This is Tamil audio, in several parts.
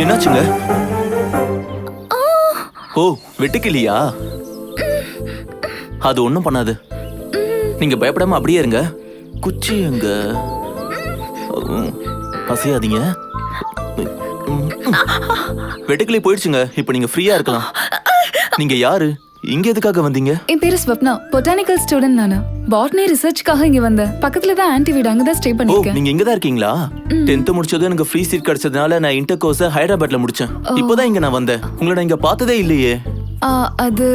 என்னாச்சுங்க? ஓ, வெட்டுக்கிளியா? அது ஒண்ணும் பண்ணாது. நீங்க பயப்படாம அப்படியே இருங்க. குச்சி எங்க? அசையாதீங்க. வெட்டுக்கிளி போயிடுச்சுங்க. இப்ப நீங்க ஃப்ரீயா இருக்கலாம். நீங்க யாரு? இங்க எதுக்காக வந்தீங்க? என் பேரு ஸ்வப்னா, பொட்டானிக்கல் ஸ்டூடெண்ட். நானு பாட்னி ரிசர்ச்காக இங்க வந்தேன். பக்கத்துல தான் ஆன்டி வீடு, அங்க தான் ஸ்டே ஓ, பண்ணிருக்கேன். நீங்க இங்க தான் இருக்கீங்களா? 10th முடிச்சது எனக்கு ஃப்ரீ சீட் கிடைச்சதுனால நான் இன்டர் கோர்ஸ் ஹைதராபாத்ல முடிச்சேன். இப்போதான் இங்க நான் வந்தேன். உங்களை நான் இங்க பார்த்ததே இல்லையே. அது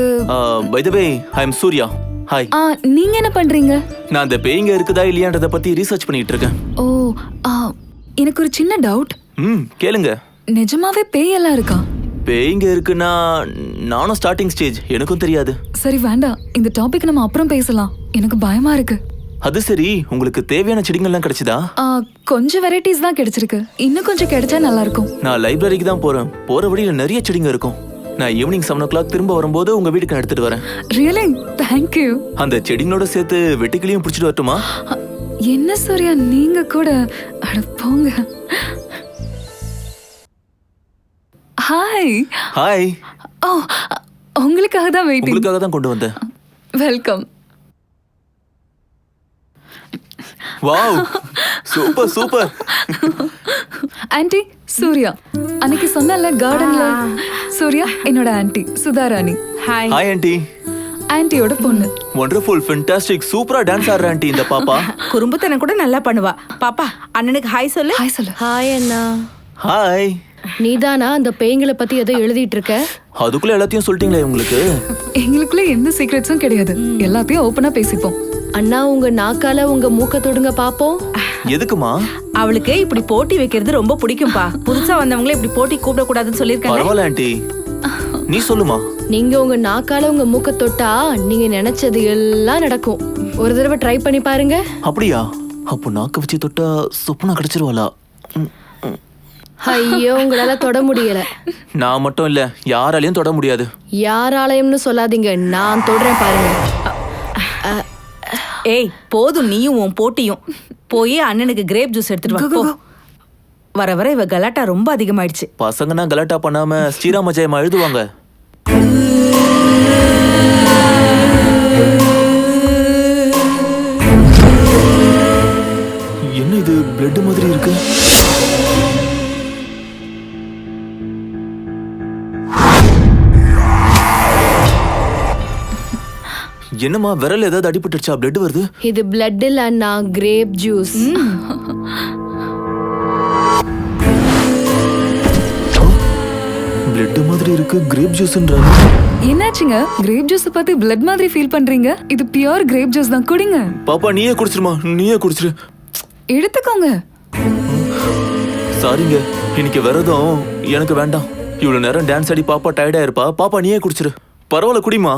by the way, I am Surya. Hi. நீங்க என்ன பண்றீங்க? நான் அந்த பேய்ங்க இருக்குதா இல்லையான்றத பத்தி ரிசர்ச் பண்ணிட்டு இருக்கேன். ஓ, எனக்கு ஒரு சின்ன டவுட். கேளுங்க. நிஜமாவே பேய் எல்லாம் இருக்கா? பேய்ங்க இருக்குன்னா நானும் ஸ்டார்டிங் ஸ்டேஜ், எனக்கும் தெரியாது. சரி வேண்டாம், இந்த டாபிக் நம்ம அப்புறம் பேசலாம். எனக்கு பயமா இருக்கு. அது சரி, உங்களுக்கு தேவையான செடிங்கள்லாம் கிடைச்சதா? கொஞ்சம் வெரைட்டிஸ் தான் கிடைச்சிருக்கு. இன்னும் கொஞ்சம் கிடைச்சா நல்லா இருக்கும். நான் லைப்ரரிக்கு தான் போறேன். போற வழியில நிறைய செடிங்க இருக்கும். நான் ஈவினிங் 7 o'clock திரும்ப வரும்போது உங்க வீட்டுக்கு நான் எடுத்துட்டு வரேன். ரியலி? Thank you. அந்த செடிங்களோட சேர்த்து வெட்டுக்கிளியும் பிடிச்சிட்டு வரட்டுமா? என்ன சூர்யா, நீங்க கூட? அட போங்க. ஹாய். ஹாய். ஓ, உங்களுக்காக தான் வெயிட்டிங். உங்களுக்காக தான் கொண்டு வந்தேன். Welcome. Wow, super super. Aunty, Surya. அன்னைக்கு சொன்னல கார்டன்ல. சூர்யா என்னோட aunty Sudharani. Hi. Hi aunty. ஆன்ட்டியோட பொண்ணு. வண்டர்ஃபுல், ஃபேண்டாஸ்டிக், சூப்பரா டான்ஸ் ஆடுற ஆன்ட்டி இந்த பாப்பா. குறும்புத்தனம் கூட நல்லா பண்ணுவா. பாப்பா, அண்ணனுக்கு ஹாய் சொல்லு. ஹாய் சொல்லு. ஹாய் அண்ணா. ஹாய். நீதானா அந்த பேய்களை பத்தி ஏதோ எழுதிட்டு இருக்க? அதுக்குள்ள எல்லாத்தையும் சொல்லிட்டீங்களே உங்களுக்கு? எங்களுக்குள்ள எந்த சீக்ரெட்ஸும் கிடையாது. எல்லாத்தையும் ஓபனா பேசிப்போம். அண்ணா, உங்க நாக்கால உங்க மூக்க தொடுங்க பாப்போம். எதுக்குமா? அவளுக்கு இப்படி போட்டி வைக்கிறது ரொம்ப பிடிக்கும்பா. புதுசா வந்தவங்களே இப்படி போட்டி கூப்பிட கூடாதுன்னு சொல்லிருக்காங்க. பரவாயில்ல ஆன்ட்டி, நீ சொல்லுமா. நீங்க உங்க நாக்கால உங்க மூக்க தொட்டா நீங்க நினைச்சது எல்லாம் நடக்கும். ஒரு தடவை ட்ரை பண்ணி பாருங்க. அப்படியா? அப்போ நாக்க வச்சு தொட்டா சொப்பனா கிடைச்சிருவாளா? ஐயோ, உங்களால தொட முடியல. நான் மட்டும் இல்ல, யாராலையும் தொட முடியாது. யாராலயம்னு சொல்லாதீங்க, நான் தொடுறேன் பாருங்க. ஏய், போதும் நீயும் உன் போட்டியும். போய் அண்ணனுக்கு கிரேப் ஜூஸ் எடுத்துட்டு வா. போ. வர வர இவ கலாட்டா ரொம்ப அதிகமாயிடுச்சு. பசங்கன்னா கலாட்டா பண்ணாம ஸ்ரீராம ஜெயமா எழுதுவாங்க. என்ன இது பிளட் மாதிரி இருக்கு? என்னம்மா, விரல் ஏதாவது அடிபட்டுச்சா? பிளட் வருது. இது பிளட் இல்ல அண்ணா, கிரேப் ஜூஸ். பிளட் மாதிரி இருக்கு, கிரேப் ஜூஸ்ன்றாங்க. என்னாச்சுங்க? கிரேப் ஜூஸ் பத்தி பிளட் மாதிரி ஃபீல் பண்றீங்க? இது பியூர் கிரேப் ஜூஸ் தான், குடிங்க. பாப்பா, நீயே குடிச்சிருமா? நீயே குடிச்சிரு. எடுத்துக்கோங்க. சாரிங்க, இன்னைக்கு விரதம், எனக்கு வேண்டாம். இவ்வளவு நேரம் டான்ஸ் ஆடி பாப்பா டயர்டா இருப்பா. பாப்பா, நீயே குடிச்சிரு. பரவாயில்ல, குடிமா.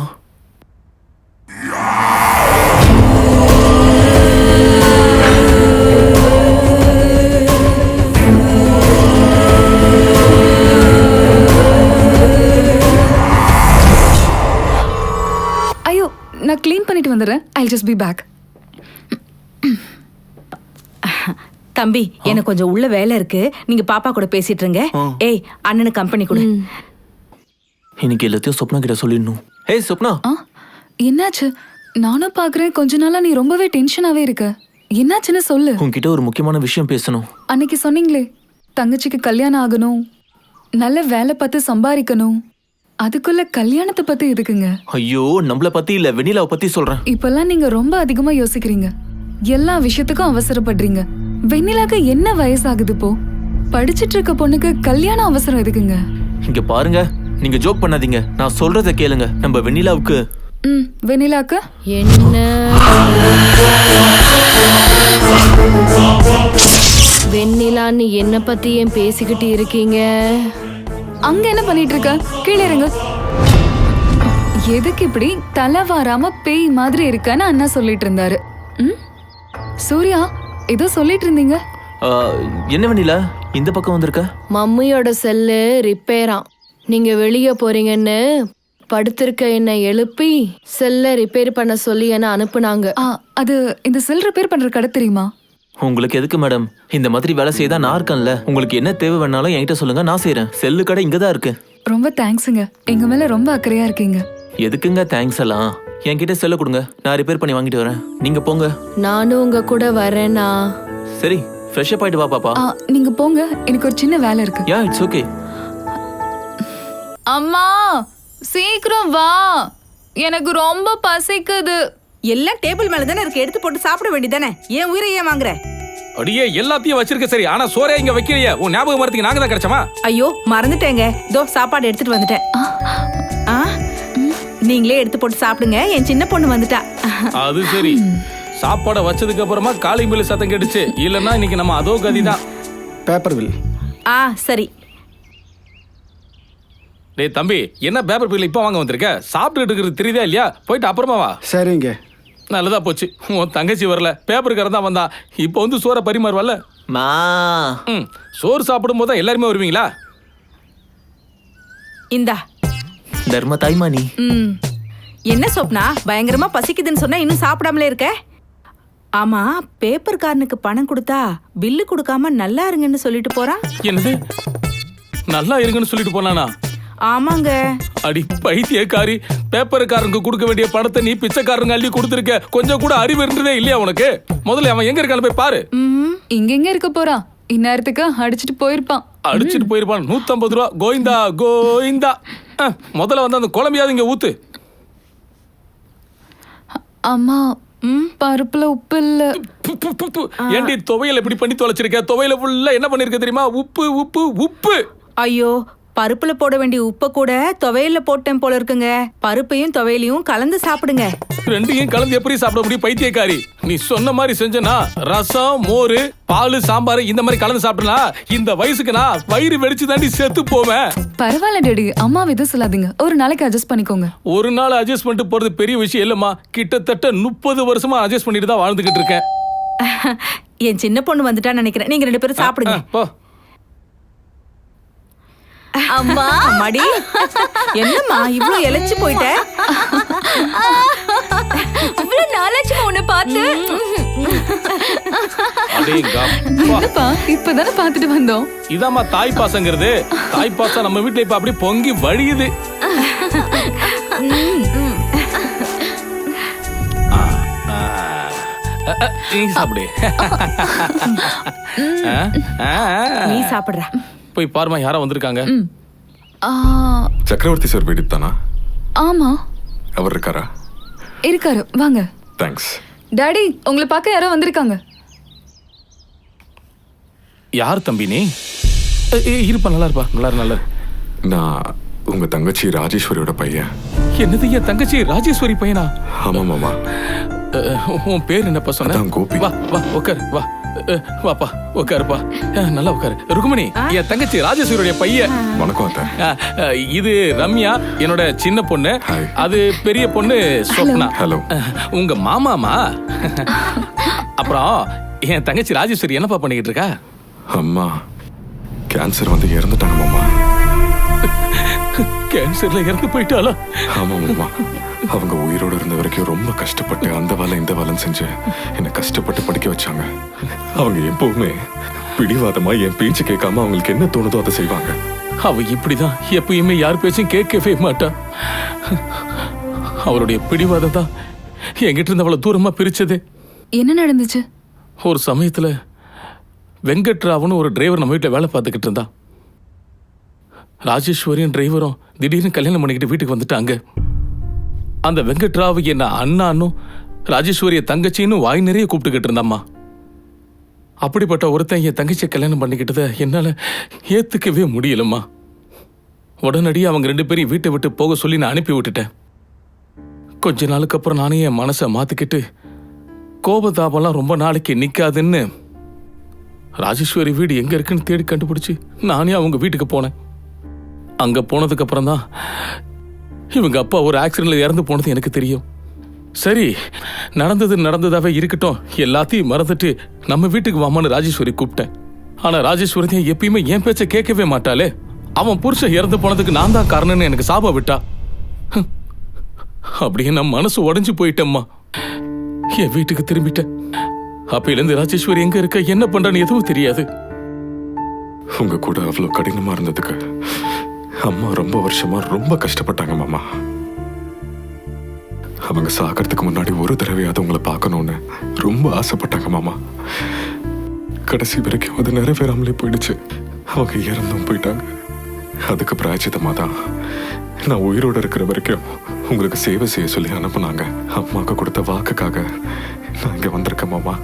ஐயோ, நான் க்ளீன் பண்ணிட்டு வந்துடுறேன். I'll just be back. தம்பி, எனக்கு கொஞ்சம் உள்ள வேலை இருக்கு. நீங்க பாப்பா கூட பேசிட்டு இருங்க. ஏய், அண்ணனுக்கு கம்பெனி கொடு. இன்னைக்கு எல்லாத்தையும் சொப்னா கிட்ட சொல்லிடணும். ஏய் சொப்னா. என்னாச்சு? நானும் பாக்குறேன், கொஞ்ச நாளா நீ ரொம்பவே டென்ஷனாவே இருக்க. என்னாச்சுன்னு சொல்லு. உன்கிட்ட ஒரு முக்கியமான விஷயம் பேசணும். அன்னைக்கு சொன்னீங்களே, தங்கச்சிக்கு கல்யாணம் ஆகணும், நல்ல வேலை பார்த்து சம்பாதிக்கணும். அதுக்குள்ள கல்யாணத்தை பத்தி எதுக்குங்க? ஐயோ, நம்மள பத்தி இல்ல, வெண்ணிலாவை பத்தி சொல்றேன். இப்பெல்லாம் நீங்க ரொம்ப அதிகமா யோசிக்கிறீங்க. எல்லா விஷயத்துக்கும் அவசரப்படுறீங்க. வெண்ணிலாக்கு என்ன வயசாகுது? போ, படிச்சிட்டு இருக்க பொண்ணுக்கு கல்யாணம் அவசரம் எதுக்குங்க? இங்க பாருங்க, நீங்க ஜோக் பண்ணாதீங்க. நான் சொல்றத கேளுங்க. நம்ம வெண்ணிலாவுக்கு வெண்ணிலாக்கு என்ன? வெண்ணிலான்னு என்ன பத்தி ஏன் பேசிக்கிட்டு இருக்கீங்க? அங்க என்ன பண்ணிட்டு இருக்க? கீழே இருங்க. எதுக்கு இப்படி தலை வாராம பேய் மாதிரி இருக்கான்னு அண்ணா சொல்லிட்டு இருந்தாரு. சூர்யா, ஏதோ சொல்லிட்டு இருந்தீங்க. என்ன வெண்ணிலா இந்த பக்கம் வந்திருக்க? மம்மியோட செல்லு ரிப்பேராம். நீங்க வெளியே போறீங்கன்னு படுத்திருக்க என்ன எழுப்பி செல்ல ரிப்பேர் பண்ண சொல்லி என்ன அனுப்புனாங்க. அது இந்த செல் ரிப்பேர் பண்ற கடை தெரியுமா? உங்களுக்கு எதுக்கு மேடம்? இந்த மாதிரி வேலை செய்ய தான் நான் இருக்கேன்ல. உங்களுக்கு என்ன தேவை வேணாலும் என்கிட்ட சொல்லுங்க, நான் செய்றேன். செல்லு கடை இங்க தான் இருக்கு. ரொம்ப தேங்க்ஸுங்க. எங்க மேல ரொம்ப அக்கறையா இருக்கீங்க. எதுக்குங்க தேங்க்ஸ் எல்லாம்? என்கிட்ட செல்ல கொடுங்க, நான் ரிப்பேர் பண்ணி வாங்கிட்டு வரேன். நீங்க போங்க. நானும் உங்க கூட வரேனா? சரி, ஃப்ரெஷ் அப் ஆயிட்டு வா பாப்பா. நீங்க போங்க, எனக்கு ஒரு சின்ன வேலை இருக்கு. யா, இட்ஸ் ஓகே. அம்மா சீக்கிரம் வா, எனக்கு ரொம்ப பசிக்குது. எல்லாம் டேபிள் மேல தானே இருக்கு, எடுத்து போட்டு சாப்பிட வேண்டியதானே. ஏன் உயிரை ஏன் வாங்குற? அடியே எல்லாத்தையும் வச்சிருக்க சரி, ஆனா சோறே இங்க வைக்கலையே. உன் ஞாபகம் மரத்துக்கு நாங்க தான் கிடைச்சோமா? ஐயோ மறந்துட்டேங்க, இதோ சாப்பாடு எடுத்துட்டு வந்துட்டேன். ஆ, நீங்களே எடுத்து போட்டு சாப்பிடுங்க, என் சின்ன பொண்ணு வந்துட்டா. அது சரி, சாப்பாடை வச்சதுக்கு அப்புறமா காலிங் பில்லு சத்தம் கேட்டுச்சு. இல்லன்னா இன்னைக்கு நம்ம அதோ கதி தான். Paper bill. ஆ சரி. டேய் தம்பி, என்ன பேப்பர் பில் இப்ப வாங்க வந்திருக்க? சாப்பிட்டுட்டு இருக்கிறது தெரியுதா இல்லையா? போயிட்டு அப்புறமா வா. சரிங்க. நல்லதா போச்சு, உன் தங்கச்சி வரல, பேப்பருக்காரன் தான் வந்தா. இப்போ வந்து சோறை பரிமாறுவல்ல. மா, சோறு சாப்பிடும் போது தான் எல்லாருமே வருவீங்களா? இந்தா. தர்ம தாய்மா நீ. என்ன சொப்னா, பயங்கரமா பசிக்குதுன்னு சொன்னா இன்னும் சாப்பிடாமலே இருக்க? ஆமா, பேப்பர்காரனுக்கு பணம் கொடுத்தா பில்லு கொடுக்காம நல்லா இருங்கன்னு சொல்லிட்டு போறான். என்னது, நல்லா இருங்கன்னு சொல்லிட்டு போனானா? ஆமாங்க. அடி பைத்தியக்காரி, பேப்பருக்காரனுக்கு கொடுக்க வேண்டிய பணத்தை நீ பிச்சைக்காரங்க அள்ளி கொடுத்துருக்க. கொஞ்சம் கூட அறிவு இருந்ததே இல்லையா உனக்கு? முதல்ல அவன் எங்க இருக்கான்னு போய் பாரு. இங்க இருக்க போறான், இந்நேரத்துக்கு அடிச்சிட்டு போயிருப்பான். அடிச்சிட்டு போயிருப்பான். 150 ரூபா. கோவிந்தா கோவிந்தா. முதல்ல வந்து அந்த குழம்பையாவது இங்க ஊத்து. அம்மா, பருப்புல உப்பு இல்ல. ஏண்டி துவையல் எப்படி பண்ணி தொலைச்சிருக்க? துவையல ஃபுல்லா என்ன பண்ணிருக்க தெரியுமா? உப்பு உப்பு உப்பு. ஐயோ, பருப்புல போட வேண்டிய உப்ப கூட துவையல்ல போட்டேன் போல இருக்குங்க. பருப்பையும் துவையலையும் கலந்து சாப்பிடுங்க. ரெண்டையும் கலந்து எப்படி சாப்பிட முடியும் பைத்தியக்காரி? நீ சொன்ன மாதிரி செஞ்சனா ரசம், மோரு, பால், சாம்பார் இந்த மாதிரி கலந்து சாப்பிட்டனா இந்த வயசுக்கு நான் வயிறு வெடிச்சு தாண்டி செத்து போவேன். பரவாயில்ல டேடி, அம்மா எதுவும் சொல்லாதீங்க. ஒரு நாளைக்கு அட்ஜஸ்ட் பண்ணிக்கோங்க. ஒரு நாள் அட்ஜஸ்ட் பண்ணிட்டு போறது பெரிய விஷயம் இல்லம்மா. கிட்டத்தட்ட 30 வருஷமா அட்ஜஸ்ட் பண்ணிட்டு தான் வாழ்ந்துகிட்டு இருக்கேன். என் சின்ன பொண்ணு வந்துட்டான்னு நினைக்கிறேன். நீங்க 2 பேரும் சாப்பிடுங்க. போ. அம்மா, அம்மாடி, என்னம்மா இவ்ளோ இளைச்சு போயிட்ட? இவ்வளவு நாளாச்சு உன்னை பார்த்து. என்னப்பா, இப்பதானே பார்த்துட்டு வந்தோம். இதாம்மா தாய் பாசங்கிறது. தாய் பாசம் நம்ம வீட்டுல இப்ப அப்படி பொங்கி வழியுது. நீ சாப்பிடு. நீ சாப்பிடுற. போய் பாருமா, யாரோ வந்திருக்காங்க. சக்கரவர்த்தி சார் வீடு தானா? ஆமா, அவர் இருக்காரா? இருக்காரு, வாங்க. தேங்க்ஸ். டாடி, உங்களை பார்க்க யாரோ வந்திருக்காங்க. யார் தம்பி நீ? இருப்பா, நல்லா இருப்பா. நல்லா. நான் உங்க தங்கச்சி ராஜேஸ்வரியோட பையன். என்னது, என் தங்கச்சி ராஜேஸ்வரி பையனா? ஆமா மாமா. உன் பேர் என்னப்பா சொன்ன? அதான் கோபி. வா வா உட்காரு, வா. வாப்பா உட்காருப்பா. நல்லா உட்காரு. ருக்குமணி, என் தங்கச்சி ராஜேஸ்வரியுடைய பையன். வணக்கம் அத்தை. இது ரம்யா, என்னோட சின்ன பொண்ணு. Hi. அது பெரிய பொண்ணு சொப்னா. ஹலோ. உங்க மாமாமா. அப்புறம் என் தங்கச்சி ராஜேஸ்வரி என்னப்பா பண்ணிக்கிட்டு இருக்கா? அம்மா கேன்சர் வந்து இறந்துட்டாங்க மாமா. கேன்சர்ல இறந்து போயிட்டாளா? ஆமா மாமா. அவங்க உயிரோடு இருந்த வரைக்கும் ரொம்ப கஷ்டப்பட்டு அந்த வேலை இந்த வேலைன்னு செஞ்சு என்னை கஷ்டப்பட்டு படிக்க வச்சாங்க. அவங்க எப்பவுமே பிடிவாதமா என் பேச்சு கேட்காம அவங்களுக்கு என்ன தோணுதோ அதை செய்வாங்க. அவ இப்படிதான் எப்பயுமே யார் பேச்சும் கேட்கவே மாட்டா. அவருடைய பிடிவாதம் தான் என்கிட்ட இருந்து அவளை தூரமா பிரிச்சது. என்ன நடந்துச்சு? ஒரு சமயத்துல வெங்கட்ராவுன்னு ஒரு டிரைவர் நம்ம வீட்டில் வேலை பார்த்துக்கிட்டு இருந்தான். ராஜேஸ்வரியும் டிரைவரும் திடீர்னு கல்யாணம் பண்ணிக்கிட்டு வீட்டுக்கு வந்துட்டாங்க. அந்த வெங்கட்ராவு என்ன அண்ணான்னும் ராஜேஸ்வரிய தங்கச்சின்னு வாய் நிறைய கூப்பிட்டுக்கிட்டு இருந்தாம்மா. அப்படிப்பட்ட ஒருத்தன் என் தங்கச்சியை கல்யாணம் பண்ணிக்கிட்டதை என்னால ஏத்துக்கவே முடியலம்மா. உடனடியாக அவங்க 2 பேரையும் வீட்டை விட்டு போக சொல்லி நான் அனுப்பி விட்டுட்டேன். கொஞ்ச நாளுக்கு அப்புறம் நானே என் மனசை மாத்திக்கிட்டு கோபதாபம்லாம் ரொம்ப நாளைக்கு நிக்காதுன்னு ராஜேஸ்வரி வீடு எங்க இருக்குன்னு தேடி கண்டுபிடிச்சு நானே அவங்க வீட்டுக்கு போனேன். அங்க போனதுக்கு அப்புறம் தான் இவங்க அப்பா ஒரு ஆக்சிடென்ட்ல இறந்து போனது எனக்கு தெரியும். சரி, நடந்ததாவே இருக்கட்டும், எல்லாத்தையும் மறந்துட்டு நம்ம வீட்டுக்கு வாமான்னு ராஜேஸ்வரி கூப்பிட்டேன். ஆனா ராஜேஸ்வரி எப்பயுமே என் பேச்ச கேட்கவே மாட்டாளே. அவன் புருஷன் இறந்து போனதுக்கு நான் தான் காரணம்னு எனக்கு சாபம் விட்டா. அப்படியே நான் மனசு உடைஞ்சு போயிட்டேம்மா. என் வீட்டுக்கு திரும்பிட்டேன். அப்பையிலேருந்து ராஜேஸ்வரி எங்க இருக்க என்ன பண்றான்னு எதுவும் தெரியாது. உங்க கூட அவ்வளவு கடினமா இருந்ததுக்கு அம்மா ரொம்ப வருஷமா ரொம்ப கஷ்டப்பட்டாங்க மாமா. அவங்க சாகிறதுக்கு முன்னாடி ஒரு தடவையாவது உங்களை பார்க்கணும்னு ரொம்ப ஆசைப்பட்டாங்க மாமா. கடைசி வரைக்கும் அது நிறைவேறாமலே போயிடுச்சு. அவங்க இறந்தும் போயிட்டாங்க. அதுக்கு பிராயச்சித்தமா தான் நான் உயிரோட இருக்கிற வரைக்கும் உங்களுக்கு சேவை செய்ய சொல்லி அனுப்புனாங்க. அம்மாவுக்கு கொடுத்த வாக்குக்காக நான் இங்க வந்திருக்கேன் மாமா.